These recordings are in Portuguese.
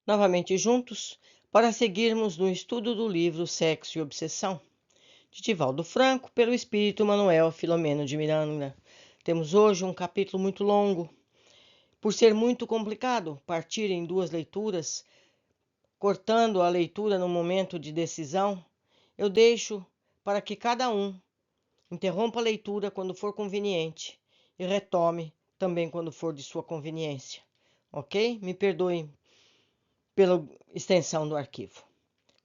novamente juntos para seguirmos no estudo do livro Sexo e Obsessão, de Divaldo Franco, pelo espírito Manuel Filomeno de Miranda. Temos hoje um capítulo muito longo. Por ser muito complicado partir em duas leituras, cortando a leitura no momento de decisão, eu deixo para que cada um interrompa a leitura quando for conveniente e retome também quando for de sua conveniência. Ok? Me perdoem pela extensão do arquivo.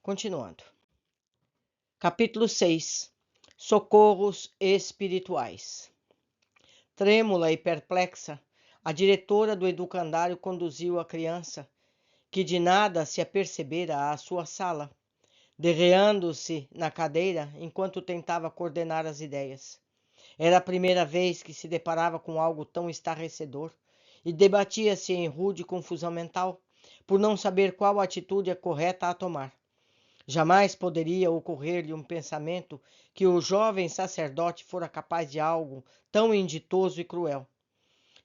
Continuando. Capítulo 6. Socorros espirituais. Trêmula e perplexa, a diretora do educandário conduziu a criança, que de nada se apercebera, à sua sala, derreando-se na cadeira enquanto tentava coordenar as ideias. Era a primeira vez que se deparava com algo tão estarrecedor e debatia-se em rude confusão mental, por não saber qual atitude é correta a tomar. Jamais poderia ocorrer-lhe um pensamento que o jovem sacerdote fora capaz de algo tão inditoso e cruel.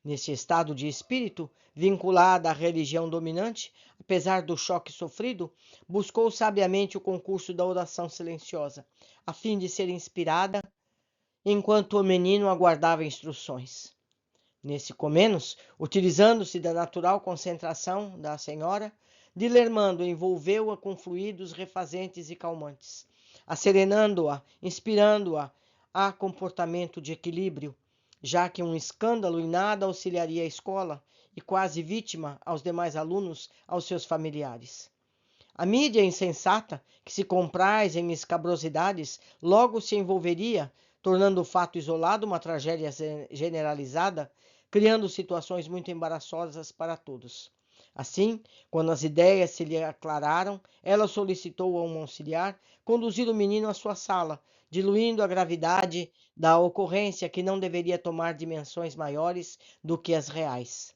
Nesse estado de espírito, vinculada à religião dominante, apesar do choque sofrido, buscou sabiamente o concurso da oração silenciosa, a fim de ser inspirada enquanto o menino aguardava instruções. Nesse comenos, utilizando-se da natural concentração da senhora, Dilermando envolveu-a com fluidos refazentes e calmantes, asserenando-a, inspirando-a a comportamento de equilíbrio, já que um escândalo em nada auxiliaria a escola e quase vítima aos demais alunos, aos seus familiares. A mídia insensata, que se compraz em escabrosidades, logo se envolveria, tornando o fato isolado uma tragédia generalizada, criando situações muito embaraçosas para todos. Assim, quando as ideias se lhe aclararam, ela solicitou a um auxiliar conduzir o menino à sua sala, diluindo a gravidade da ocorrência que não deveria tomar dimensões maiores do que as reais.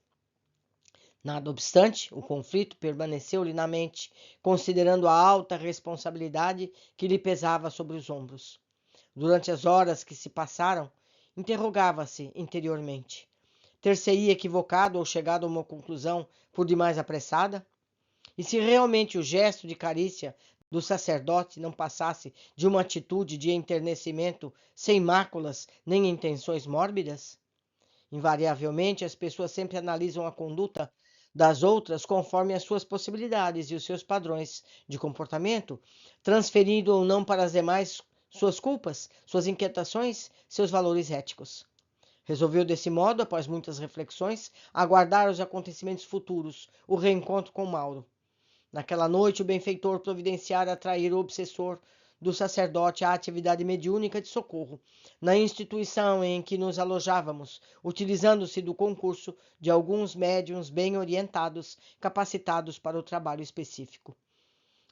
Nada obstante, o conflito permaneceu-lhe na mente, considerando a alta responsabilidade que lhe pesava sobre os ombros. Durante as horas que se passaram, interrogava-se interiormente. Ter-se-ia equivocado ou chegado a uma conclusão por demais apressada? E se realmente o gesto de carícia do sacerdote não passasse de uma atitude de enternecimento sem máculas nem intenções mórbidas? Invariavelmente, as pessoas sempre analisam a conduta das outras conforme as suas possibilidades e os seus padrões de comportamento, transferindo ou não para as demais suas culpas, suas inquietações, seus valores éticos. Resolveu desse modo, após muitas reflexões, aguardar os acontecimentos futuros, o reencontro com Mauro. Naquela noite, o benfeitor providenciara atrair o obsessor do sacerdote à atividade mediúnica de socorro, na instituição em que nos alojávamos, utilizando-se do concurso de alguns médiuns bem orientados, capacitados para o trabalho específico.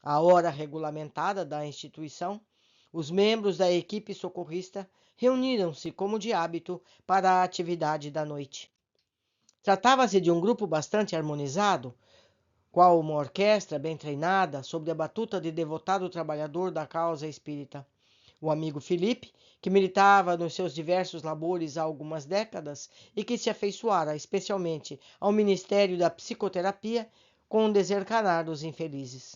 À hora regulamentada da instituição, os membros da equipe socorrista reuniram-se, como de hábito, para a atividade da noite. Tratava-se de um grupo bastante harmonizado, qual uma orquestra bem treinada, sob a batuta de devotado trabalhador da causa espírita. O amigo Felipe, que militava nos seus diversos labores há algumas décadas e que se afeiçoara especialmente ao ministério da psicoterapia, com desencarnar dos infelizes.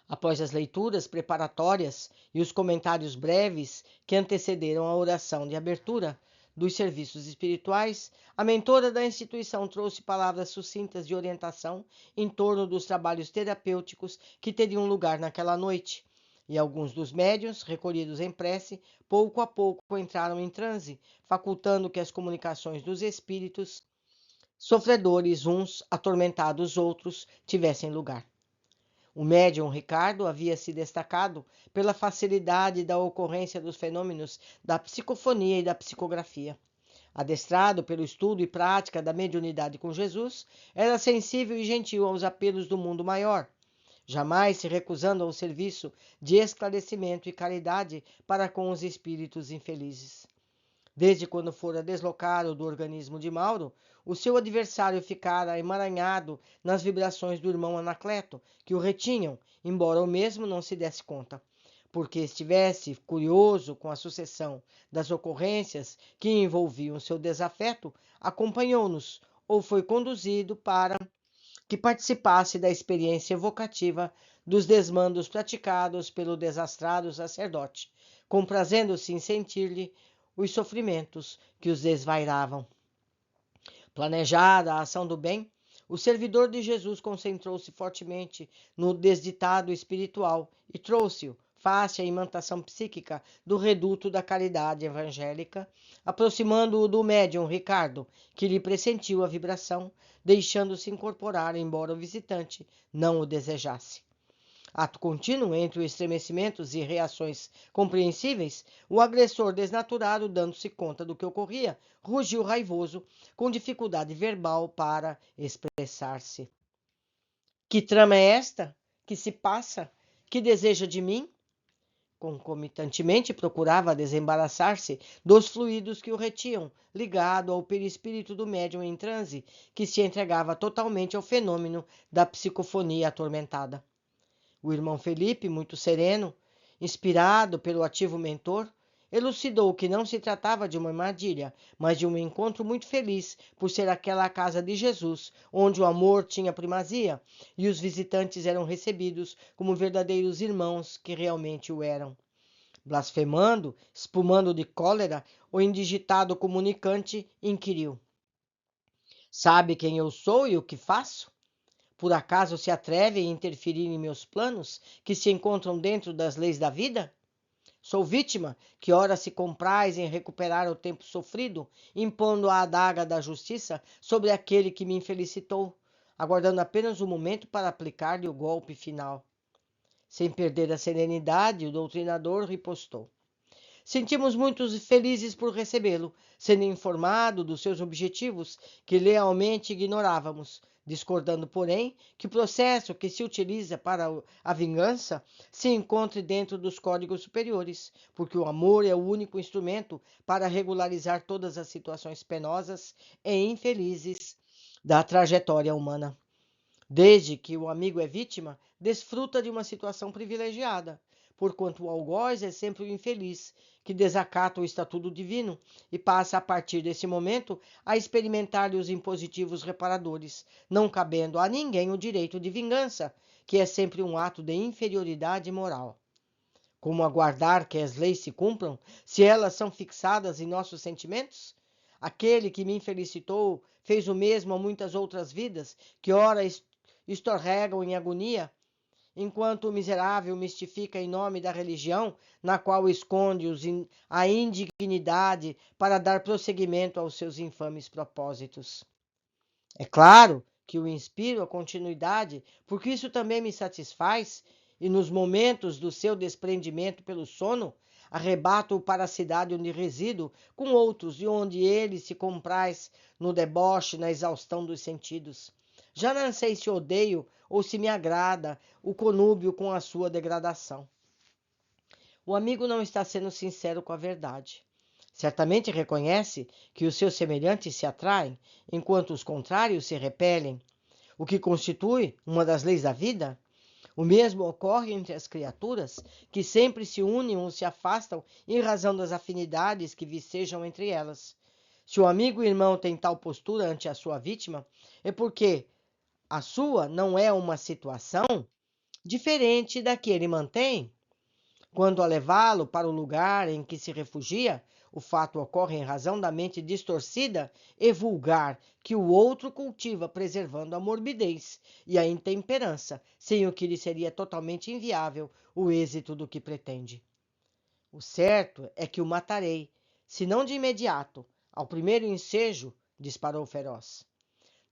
Após as leituras preparatórias e os comentários breves que antecederam a oração de abertura dos serviços espirituais, a mentora da instituição trouxe palavras sucintas de orientação em torno dos trabalhos terapêuticos que teriam lugar naquela noite, e alguns dos médiuns, recolhidos em prece, pouco a pouco entraram em transe, facultando que as comunicações dos espíritos, sofredores uns, atormentados outros, tivessem lugar. O médium Ricardo havia se destacado pela facilidade da ocorrência dos fenômenos da psicofonia e da psicografia. Adestrado pelo estudo e prática da mediunidade com Jesus, era sensível e gentil aos apelos do mundo maior, jamais se recusando ao serviço de esclarecimento e caridade para com os espíritos infelizes. Desde quando fora deslocado do organismo de Mauro, o seu adversário ficara emaranhado nas vibrações do irmão Anacleto, que o retinham, embora o mesmo não se desse conta, porque estivesse curioso com a sucessão das ocorrências que envolviam seu desafeto, acompanhou-nos ou foi conduzido para que participasse da experiência evocativa dos desmandos praticados pelo desastrado sacerdote, comprazendo-se em sentir-lhe os sofrimentos que os desvairavam. Planejada a ação do bem, o servidor de Jesus concentrou-se fortemente no desditado espiritual e trouxe-o, face à imantação psíquica do reduto da caridade evangélica, aproximando-o do médium Ricardo, que lhe pressentiu a vibração, deixando-se incorporar, embora o visitante não o desejasse. Ato contínuo entre estremecimentos e reações compreensíveis, o agressor desnaturado, dando-se conta do que ocorria, rugiu raivoso, com dificuldade verbal para expressar-se. Que trama é esta? Que se passa? Que deseja de mim? Concomitantemente procurava desembaraçar-se dos fluidos que o retinham, ligado ao perispírito do médium em transe, que se entregava totalmente ao fenômeno da psicofonia atormentada. O irmão Felipe, muito sereno, inspirado pelo ativo mentor, elucidou que não se tratava de uma armadilha, mas de um encontro muito feliz, por ser aquela a casa de Jesus, onde o amor tinha primazia e os visitantes eram recebidos como verdadeiros irmãos que realmente o eram. Blasfemando, espumando de cólera, o indigitado comunicante inquiriu: Sabe quem eu sou e o que faço? Por acaso se atreve a interferir em meus planos, que se encontram dentro das leis da vida? Sou vítima, que ora se compraz em recuperar o tempo sofrido, impondo a adaga da justiça sobre aquele que me infelicitou, aguardando apenas um momento para aplicar-lhe o golpe final. Sem perder a serenidade, o doutrinador ripostou: Sentimos muito felizes por recebê-lo, sendo informado dos seus objetivos, que lealmente ignorávamos, discordando, porém, que o processo que se utiliza para a vingança se encontre dentro dos códigos superiores, porque o amor é o único instrumento para regularizar todas as situações penosas e infelizes da trajetória humana. Desde que o amigo é vítima, desfruta de uma situação privilegiada, porquanto o algoz é sempre o infeliz, que desacata o estatuto divino e passa a partir desse momento a experimentar os impositivos reparadores, não cabendo a ninguém o direito de vingança, que é sempre um ato de inferioridade moral. Como aguardar que as leis se cumpram, se elas são fixadas em nossos sentimentos? Aquele que me infelicitou fez o mesmo a muitas outras vidas, que ora estorregam em agonia, enquanto o miserável mistifica em nome da religião, na qual esconde a indignidade para dar prosseguimento aos seus infames propósitos. É claro que o inspiro a continuidade, porque isso também me satisfaz, e nos momentos do seu desprendimento pelo sono, arrebato-o para a cidade onde resido, com outros, e onde ele se compraz no deboche, na exaustão dos sentidos. Já não sei se odeio ou se me agrada o conúbio com a sua degradação. O amigo não está sendo sincero com a verdade. Certamente reconhece que os seus semelhantes se atraem, enquanto os contrários se repelem, o que constitui uma das leis da vida. O mesmo ocorre entre as criaturas, que sempre se unem ou se afastam em razão das afinidades que vicejam entre elas. Se o amigo irmão tem tal postura ante a sua vítima, é porque a sua não é uma situação diferente da que ele mantém. Quando a levá-lo para o lugar em que se refugia, o fato ocorre em razão da mente distorcida e vulgar que o outro cultiva, preservando a morbidez e a intemperança, sem o que lhe seria totalmente inviável o êxito do que pretende. O certo é que o matarei, se não de imediato, ao primeiro ensejo, disparou feroz.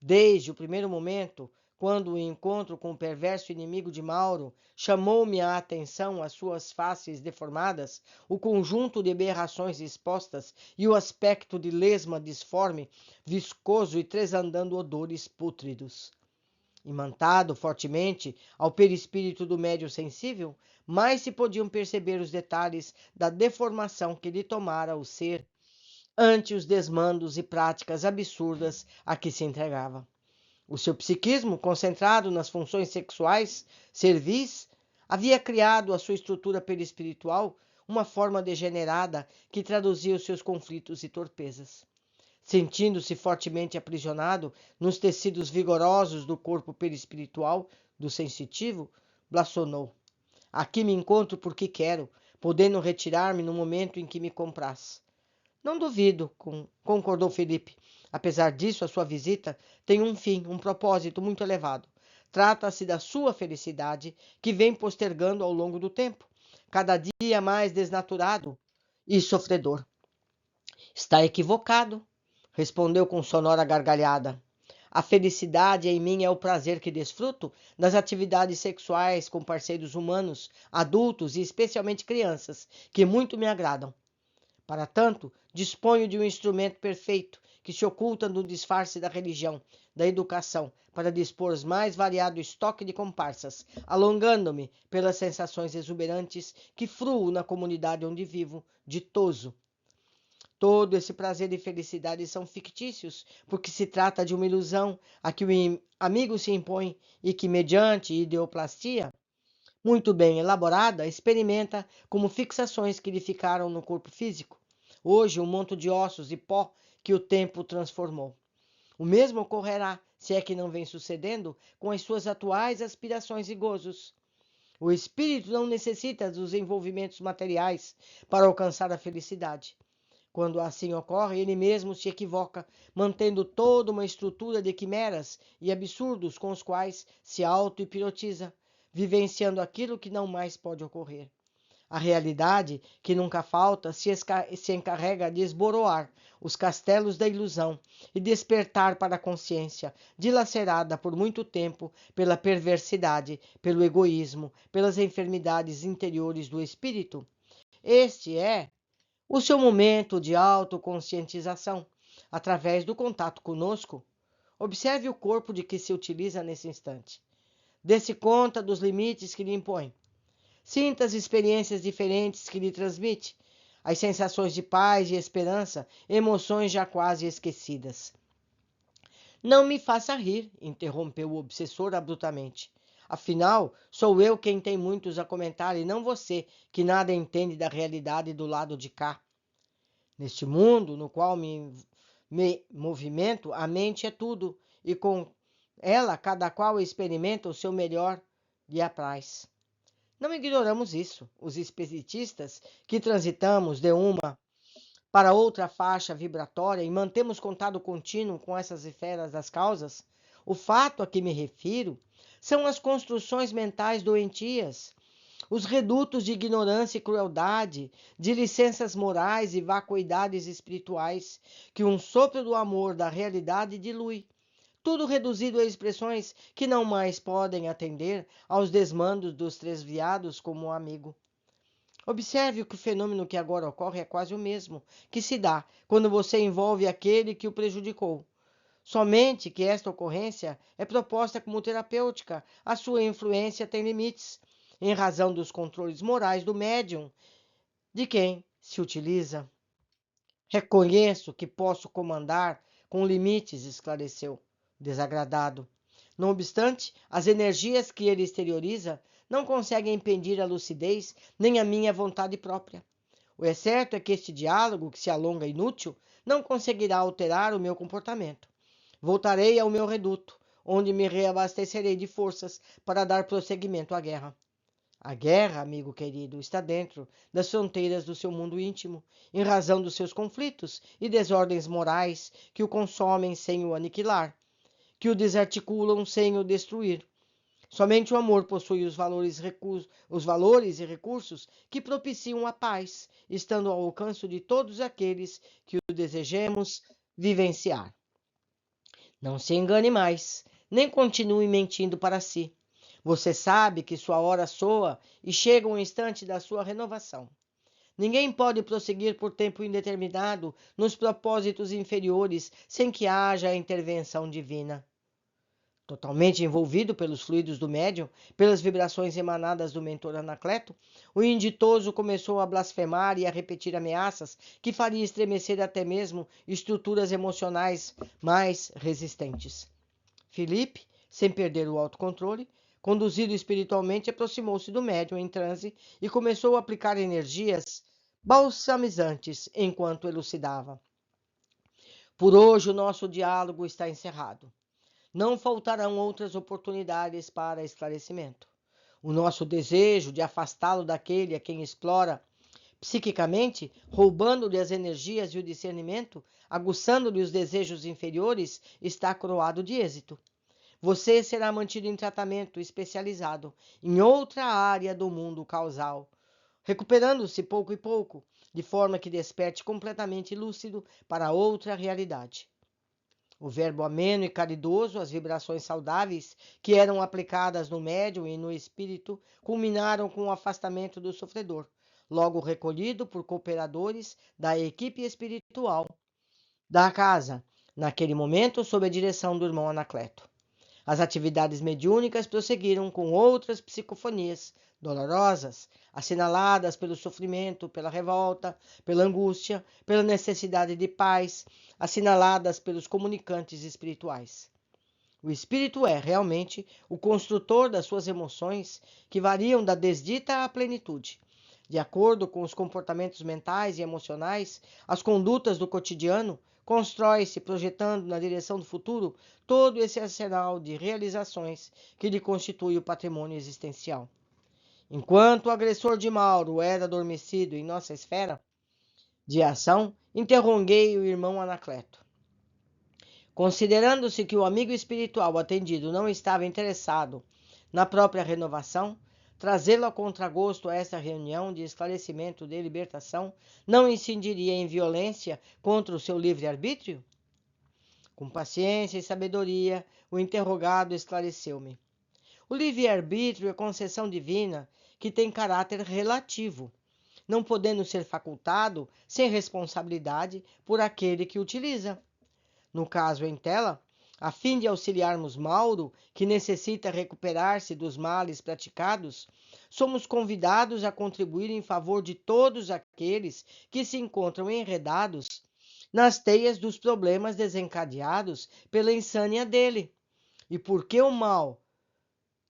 Desde o primeiro momento, quando o encontro com o perverso inimigo de Mauro chamou-me a atenção as suas faces deformadas, o conjunto de aberrações expostas e o aspecto de lesma disforme, viscoso e tresandando odores pútridos. Imantado fortemente ao perispírito do médium sensível, mais se podiam perceber os detalhes da deformação que lhe tomara o ser ante os desmandos e práticas absurdas a que se entregava. O seu psiquismo, concentrado nas funções sexuais, servis, havia criado a sua estrutura perispiritual uma forma degenerada que traduzia os seus conflitos e torpezas. sentindo-se fortemente aprisionado nos tecidos vigorosos do corpo perispiritual do sensitivo, blasfonou. Aqui me encontro porque quero, podendo retirar-me no momento em que me compraz. Não duvido, concordou Felipe. Apesar disso, a sua visita tem um fim, um propósito muito elevado. Trata-se da sua felicidade, que vem postergando ao longo do tempo, cada dia mais desnaturado e sofredor. Está equivocado, respondeu com sonora gargalhada. A felicidade em mim é o prazer que desfruto das atividades sexuais com parceiros humanos, adultos e especialmente crianças, que muito me agradam. Para tanto, disponho de um instrumento perfeito que se oculta no disfarce da religião, da educação, para dispor mais variado estoque de comparsas, alongando-me pelas sensações exuberantes que fruo na comunidade onde vivo, ditoso. Todo esse prazer e felicidade são fictícios, porque se trata de uma ilusão a que o amigo se impõe e que, mediante ideoplastia, muito bem elaborada, experimenta como fixações que lhe ficaram no corpo físico. Hoje, um monte de ossos e pó que o tempo transformou. O mesmo ocorrerá, se é que não vem sucedendo, com as suas atuais aspirações e gozos. O espírito não necessita dos envolvimentos materiais para alcançar a felicidade. Quando assim ocorre, ele mesmo se equivoca, mantendo toda uma estrutura de quimeras e absurdos com os quais se auto-hipnotiza, vivenciando aquilo que não mais pode ocorrer. A realidade, que nunca falta, se encarrega de esboroar os castelos da ilusão e despertar para a consciência, dilacerada por muito tempo pela perversidade, pelo egoísmo, pelas enfermidades interiores do espírito. Este é o seu momento de autoconscientização, através do contato conosco. Observe o corpo de que se utiliza nesse instante. Dê-se conta dos limites que lhe impõe. Sinta as experiências diferentes que lhe transmite, as sensações de paz e esperança, emoções já quase esquecidas. Não me faça rir, interrompeu o obsessor abruptamente. Afinal, sou eu quem tem muitos a comentar e não você, que nada entende da realidade do lado de cá. Neste mundo no qual me movimento, a mente é tudo, e com ela cada qual experimenta o seu melhor lhe apraz. Não ignoramos isso. Os espiritistas que transitamos de uma para outra faixa vibratória e mantemos contato contínuo com essas esferas das causas, o fato a que me refiro são as construções mentais doentias, os redutos de ignorância e crueldade, de licenças morais e vacuidades espirituais, que um sopro do amor da realidade dilui. Tudo reduzido a expressões que não mais podem atender aos desmandos dos tresviados como um amigo. Observe que o fenômeno que agora ocorre é quase o mesmo que se dá quando você envolve aquele que o prejudicou. Somente que esta ocorrência é proposta como terapêutica, a sua influência tem limites, em razão dos controles morais do médium, de quem se utiliza. Reconheço que posso comandar com limites, esclareceu, desagradado. Não obstante, as energias que ele exterioriza não conseguem impedir a lucidez nem a minha vontade própria. O certo é que este diálogo, que se alonga inútil, não conseguirá alterar o meu comportamento. Voltarei ao meu reduto, onde me reabastecerei de forças para dar prosseguimento à guerra. A guerra, amigo querido, está dentro das fronteiras do seu mundo íntimo, em razão dos seus conflitos e desordens morais que o consomem sem o aniquilar, que o desarticulam sem o destruir. Somente o amor possui os valores e recursos que propiciam a paz, estando ao alcance de todos aqueles que o desejemos vivenciar. Não se engane mais, nem continue mentindo para si. Você sabe que sua hora soa e chega um instante da sua renovação. Ninguém pode prosseguir por tempo indeterminado nos propósitos inferiores sem que haja a intervenção divina. Totalmente envolvido pelos fluidos do médium, pelas vibrações emanadas do mentor Anacleto, o inditoso começou a blasfemar e a repetir ameaças que faria estremecer até mesmo estruturas emocionais mais resistentes. Felipe, sem perder o autocontrole, conduzido espiritualmente, aproximou-se do médium em transe e começou a aplicar energias balsamizantes enquanto elucidava. Por hoje, o nosso diálogo está encerrado. Não faltarão outras oportunidades para esclarecimento. O nosso desejo de afastá-lo daquele a quem explora psiquicamente, roubando-lhe as energias e o discernimento, aguçando-lhe os desejos inferiores, está coroado de êxito. Você será mantido em tratamento especializado em outra área do mundo causal, recuperando-se pouco e pouco, de forma que desperte completamente lúcido para outra realidade. O verbo ameno e caridoso, as vibrações saudáveis que eram aplicadas no médium e no espírito, culminaram com o afastamento do sofredor, logo recolhido por cooperadores da equipe espiritual da casa, naquele momento sob a direção do irmão Anacleto. As atividades mediúnicas prosseguiram com outras psicofonias dolorosas, assinaladas pelo sofrimento, pela revolta, pela angústia, pela necessidade de paz, assinaladas pelos comunicantes espirituais. O espírito é, realmente, o construtor das suas emoções, que variam da desdita à plenitude. De acordo com os comportamentos mentais e emocionais, as condutas do cotidiano, constrói-se, projetando na direção do futuro, todo esse arsenal de realizações que lhe constitui o patrimônio existencial. Enquanto o agressor de Mauro era adormecido em nossa esfera de ação, interroguei o irmão Anacleto. Considerando-se que o amigo espiritual atendido não estava interessado na própria renovação, trazê-lo a contragosto a esta reunião de esclarecimento de libertação não incidiria em violência contra o seu livre-arbítrio? Com paciência e sabedoria, o interrogado esclareceu-me. O livre-arbítrio é concessão divina que tem caráter relativo, não podendo ser facultado sem responsabilidade por aquele que utiliza. No caso em tela, a fim de auxiliarmos Mauro, que necessita recuperar-se dos males praticados, somos convidados a contribuir em favor de todos aqueles que se encontram enredados nas teias dos problemas desencadeados pela insânia dele. E porque o mal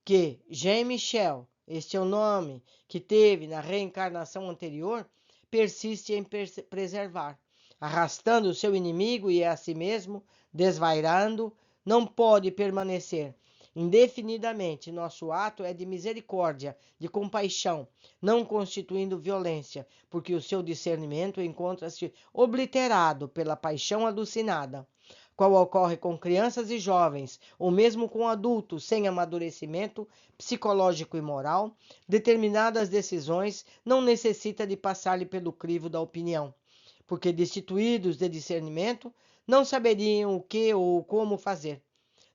que Jean-Michel, este é o nome que teve na reencarnação anterior, persiste em preservar, arrastando o seu inimigo e a si mesmo, desvairando, não pode permanecer indefinidamente. Nosso ato é de misericórdia, de compaixão, não constituindo violência, porque o seu discernimento encontra-se obliterado pela paixão alucinada, qual ocorre com crianças e jovens, ou mesmo com adultos sem amadurecimento psicológico e moral. Determinadas decisões não necessita de passar-lhe pelo crivo da opinião, porque destituídos de discernimento, não saberiam o que ou como fazer.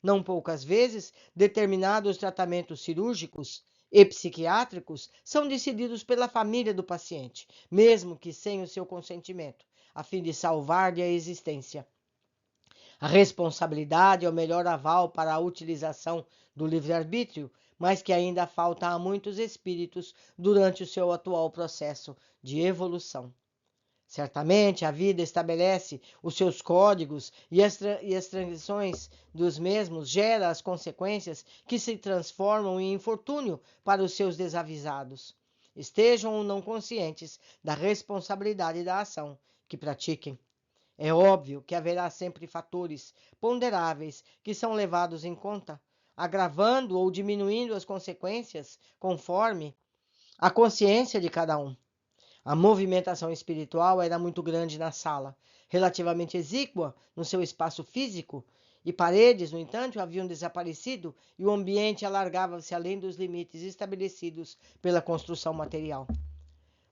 Não poucas vezes, determinados tratamentos cirúrgicos e psiquiátricos são decididos pela família do paciente, mesmo que sem o seu consentimento, a fim de salvar-lhe a existência. A responsabilidade é o melhor aval para a utilização do livre-arbítrio, mas que ainda falta a muitos espíritos durante o seu atual processo de evolução. Certamente a vida estabelece os seus códigos e as transições dos mesmos gera as consequências que se transformam em infortúnio para os seus desavisados. Estejam ou não conscientes da responsabilidade da ação que pratiquem. É óbvio que haverá sempre fatores ponderáveis que são levados em conta, agravando ou diminuindo as consequências conforme a consciência de cada um. A movimentação espiritual era muito grande na sala, relativamente exígua no seu espaço físico, e paredes, no entanto, haviam desaparecido e o ambiente alargava-se além dos limites estabelecidos pela construção material.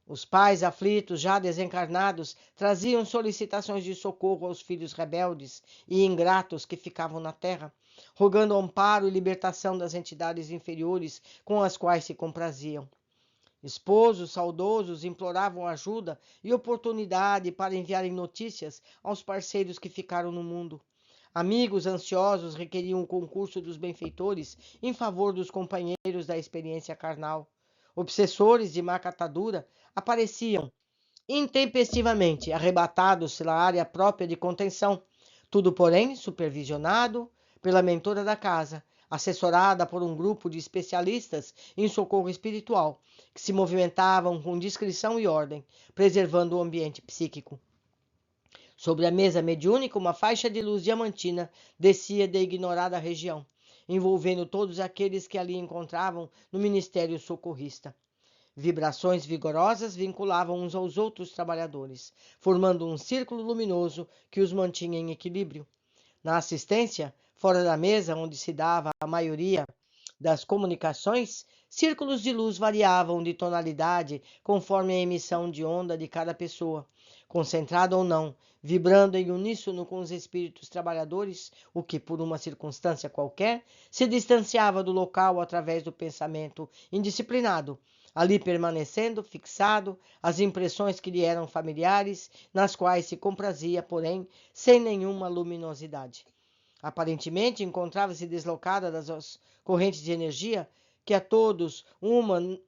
Os pais aflitos, já desencarnados, traziam solicitações de socorro aos filhos rebeldes e ingratos que ficavam na terra, rogando amparo e libertação das entidades inferiores com as quais se compraziam. Esposos saudosos imploravam ajuda e oportunidade para enviarem notícias aos parceiros que ficaram no mundo. Amigos ansiosos requeriam o concurso dos benfeitores em favor dos companheiros da experiência carnal. Obsessores de má catadura apareciam intempestivamente, arrebatados pela área própria de contenção. Tudo, porém, supervisionado pela mentora da casa, assessorada por um grupo de especialistas em socorro espiritual, que se movimentavam com discrição e ordem, preservando o ambiente psíquico. Sobre a mesa mediúnica, uma faixa de luz diamantina descia da ignorada região, envolvendo todos aqueles que ali encontravam no ministério socorrista. Vibrações vigorosas vinculavam uns aos outros trabalhadores, formando um círculo luminoso que os mantinha em equilíbrio. Na assistência, fora da mesa onde se dava a maioria das comunicações, círculos de luz variavam de tonalidade conforme a emissão de onda de cada pessoa, concentrada ou não, vibrando em uníssono com os espíritos trabalhadores, o que, por uma circunstância qualquer, se distanciava do local através do pensamento indisciplinado, ali permanecendo fixado as impressões que lhe eram familiares, nas quais se comprazia, porém, sem nenhuma luminosidade. Aparentemente encontrava-se deslocada das correntes de energia que a todos uma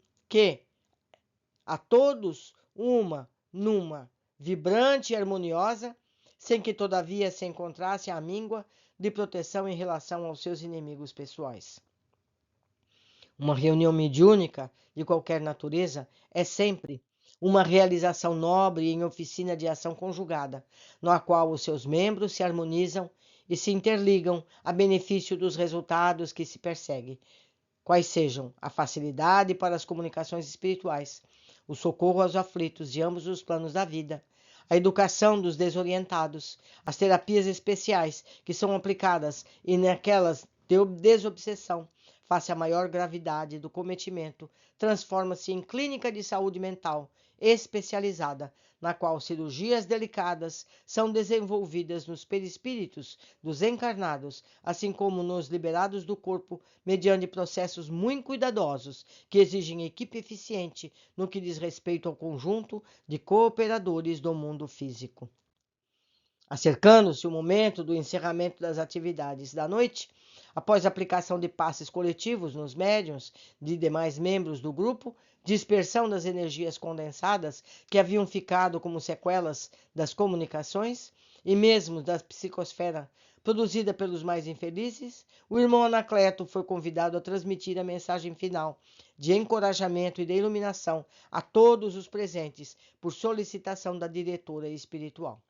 numa vibrante e harmoniosa, sem que todavia se encontrasse a míngua de proteção em relação aos seus inimigos pessoais. Uma reunião mediúnica de qualquer natureza é sempre uma realização nobre em oficina de ação conjugada, na qual os seus membros se harmonizam e se interligam a benefício dos resultados que se persegue, quais sejam a facilidade para as comunicações espirituais, o socorro aos aflitos de ambos os planos da vida, a educação dos desorientados, as terapias especiais que são aplicadas e naquelas de desobsessão, face à maior gravidade do cometimento, transforma-se em clínica de saúde mental especializada, na qual cirurgias delicadas são desenvolvidas nos perispíritos dos encarnados, assim como nos liberados do corpo, mediante processos muito cuidadosos, que exigem equipe eficiente no que diz respeito ao conjunto de cooperadores do mundo físico. Acercando-se o momento do encerramento das atividades da noite, após a aplicação de passes coletivos nos médiuns de demais membros do grupo, dispersão das energias condensadas que haviam ficado como sequelas das comunicações e mesmo da psicosfera produzida pelos mais infelizes, o irmão Anacleto foi convidado a transmitir a mensagem final de encorajamento e de iluminação a todos os presentes, por solicitação da diretora espiritual.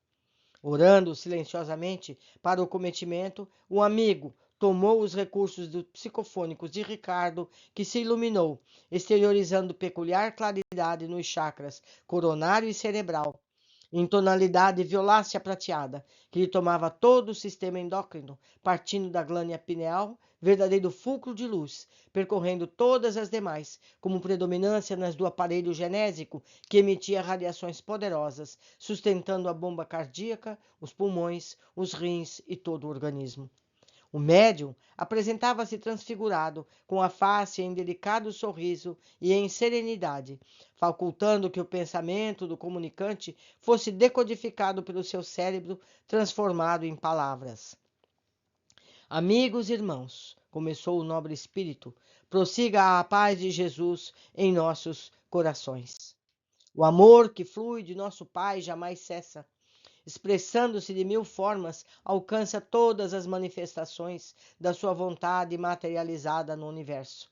Orando silenciosamente para o cometimento, o amigo tomou os recursos psicofônicos de Ricardo, que se iluminou, exteriorizando peculiar claridade nos chakras coronário e cerebral, em tonalidade violácea prateada, que lhe tomava todo o sistema endócrino, partindo da glândula pineal, verdadeiro fulcro de luz, percorrendo todas as demais, como predominância nas do aparelho genésico, que emitia radiações poderosas, sustentando a bomba cardíaca, os pulmões, os rins e todo o organismo. O médium apresentava-se transfigurado, com a face em delicado sorriso e em serenidade, facultando que o pensamento do comunicante fosse decodificado pelo seu cérebro, transformado em palavras. Amigos e irmãos, começou o nobre espírito, prossiga a paz de Jesus em nossos corações. O amor que flui de nosso Pai jamais cessa. Expressando-se de mil formas, alcança todas as manifestações da sua vontade materializada no universo.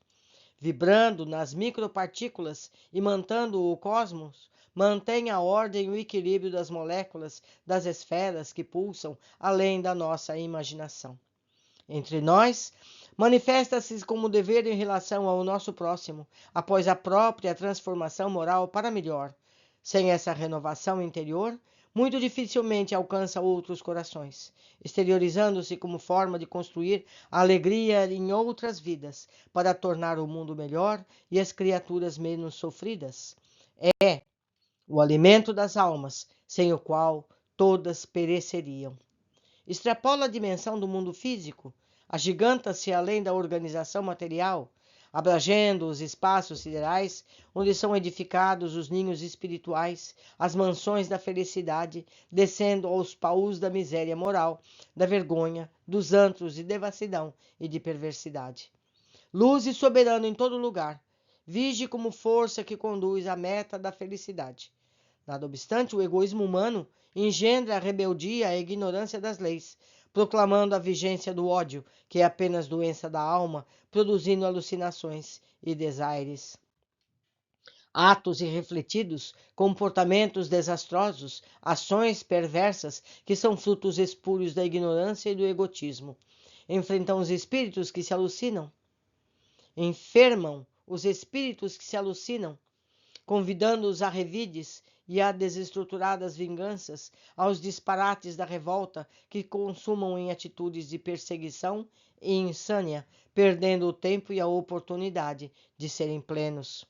Vibrando nas micropartículas e mantendo o cosmos, mantém a ordem e o equilíbrio das moléculas das esferas que pulsam além da nossa imaginação. Entre nós, manifesta-se como dever em relação ao nosso próximo, após a própria transformação moral para melhor. Sem essa renovação interior, muito dificilmente alcança outros corações, exteriorizando-se como forma de construir a alegria em outras vidas, para tornar o mundo melhor e as criaturas menos sofridas. É o alimento das almas, sem o qual todas pereceriam. Extrapola a dimensão do mundo físico, agiganta-se além da organização material, abrangendo os espaços siderais onde são edificados os ninhos espirituais, as mansões da felicidade, descendo aos paus da miséria moral, da vergonha, dos antros de devassidão e de perversidade. Luz e soberano em todo lugar, vige como força que conduz à meta da felicidade. Nada obstante, o egoísmo humano engendra a rebeldia e a ignorância das leis, proclamando a vigência do ódio, que é apenas doença da alma, produzindo alucinações e desaires. atos irrefletidos, comportamentos desastrosos, ações perversas que são frutos espúrios da ignorância e do egotismo. Enfrentam os espíritos que se alucinam, enfermam os espíritos que se alucinam, convidando-os a revides e a desestruturadas vinganças, aos disparates da revolta que consumam em atitudes de perseguição e insânia, perdendo o tempo e a oportunidade de serem plenos.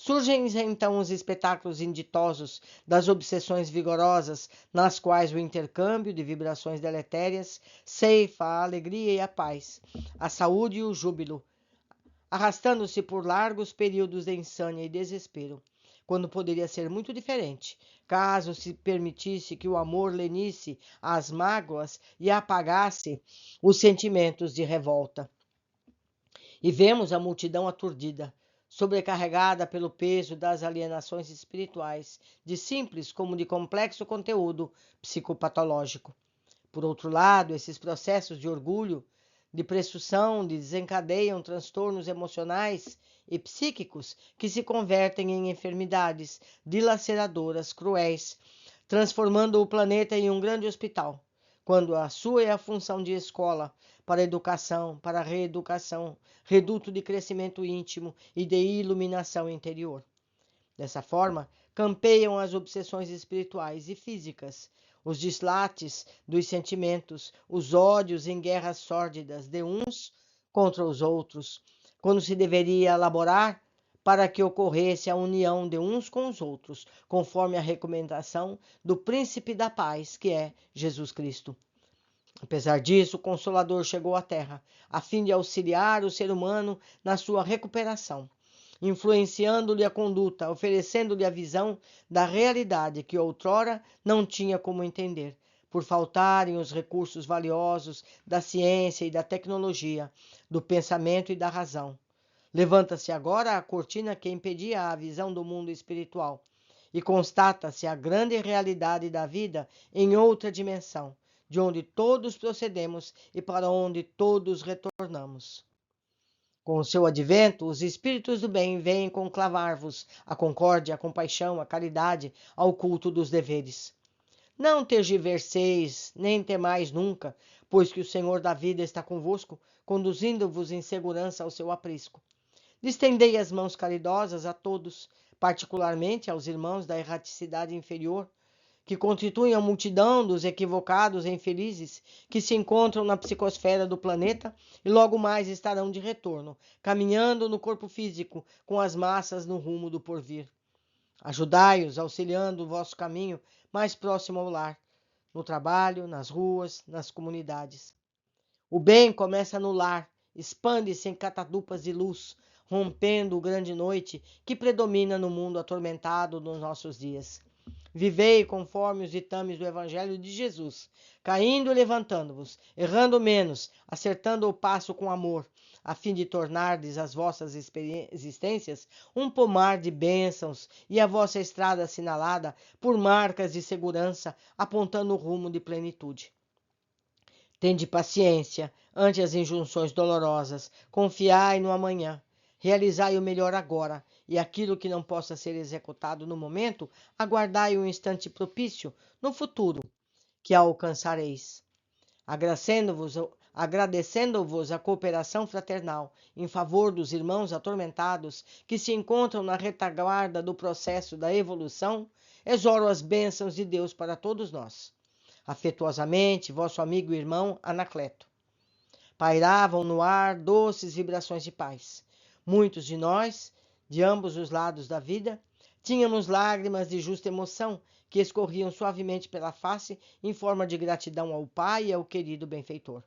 Surgem então os espetáculos inditosos das obsessões vigorosas, nas quais o intercâmbio de vibrações deletérias ceifa a alegria e a paz, a saúde e o júbilo, arrastando-se por largos períodos de insânia e desespero, quando poderia ser muito diferente, caso se permitisse que o amor lenisse as mágoas e apagasse os sentimentos de revolta. E vemos a multidão aturdida, sobrecarregada pelo peso das alienações espirituais, de simples como de complexo conteúdo psicopatológico. Por outro lado, esses processos de orgulho, de presunção, desencadeiam transtornos emocionais e psíquicos que se convertem em enfermidades dilaceradoras, cruéis, transformando o planeta em um grande hospital, quando a sua é a função de escola para a educação, para a reeducação, reduto de crescimento íntimo e de iluminação interior. Dessa forma, campeiam as obsessões espirituais e físicas, os dislates dos sentimentos, os ódios em guerras sórdidas de uns contra os outros, quando se deveria elaborar para que ocorresse a união de uns com os outros, conforme a recomendação do Príncipe da Paz, que é Jesus Cristo. Apesar disso, o Consolador chegou à Terra, a fim de auxiliar o ser humano na sua recuperação, influenciando-lhe a conduta, oferecendo-lhe a visão da realidade que outrora não tinha como entender, por faltarem os recursos valiosos da ciência e da tecnologia, do pensamento e da razão. Levanta-se agora a cortina que impedia a visão do mundo espiritual, e constata-se a grande realidade da vida em outra dimensão, de onde todos procedemos e para onde todos retornamos. Com o seu advento, os espíritos do bem vêm conclavar-vos à concórdia, à compaixão, à caridade, ao culto dos deveres. Não tergiverseis, nem temais nunca, pois que o Senhor da vida está convosco, conduzindo-vos em segurança ao seu aprisco. Distendei as mãos caridosas a todos, particularmente aos irmãos da erraticidade inferior, que constituem a multidão dos equivocados e infelizes que se encontram na psicosfera do planeta e logo mais estarão de retorno, caminhando no corpo físico com as massas no rumo do porvir. Ajudai-os, auxiliando o vosso caminho mais próximo ao lar, no trabalho, nas ruas, nas comunidades. O bem começa no lar, expande-se em catadupas de luz, rompendo o grande noite que predomina no mundo atormentado dos nossos dias. Vivei conforme os ditames do Evangelho de Jesus, caindo e levantando-vos, errando menos, acertando o passo com amor, a fim de tornardes as vossas existências um pomar de bênçãos e a vossa estrada assinalada por marcas de segurança, apontando o rumo de plenitude. Tende paciência ante as injunções dolorosas, confiai no amanhã. Realizai o melhor agora, e aquilo que não possa ser executado no momento, aguardai um instante propício no futuro, que alcançareis. Agradecendo-vos a cooperação fraternal em favor dos irmãos atormentados que se encontram na retaguarda do processo da evolução, exoro as bênçãos de Deus para todos nós. Afetuosamente, vosso amigo e irmão Anacleto. Pairavam no ar doces vibrações de paz. Muitos de nós, de ambos os lados da vida, tínhamos lágrimas de justa emoção que escorriam suavemente pela face em forma de gratidão ao Pai e ao querido benfeitor.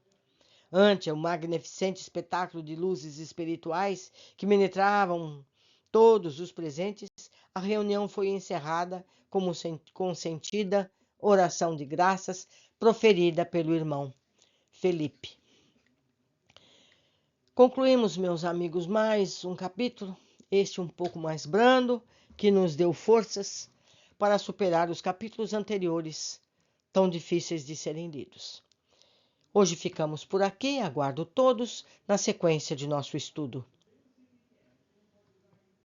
Ante o magnificente espetáculo de luzes espirituais que penetravam todos os presentes, a reunião foi encerrada como consentida oração de graças proferida pelo irmão Felipe. Concluímos, meus amigos, mais um capítulo, este um pouco mais brando, que nos deu forças para superar os capítulos anteriores, tão difíceis de serem lidos. Hoje ficamos por aqui, aguardo todos na sequência de nosso estudo.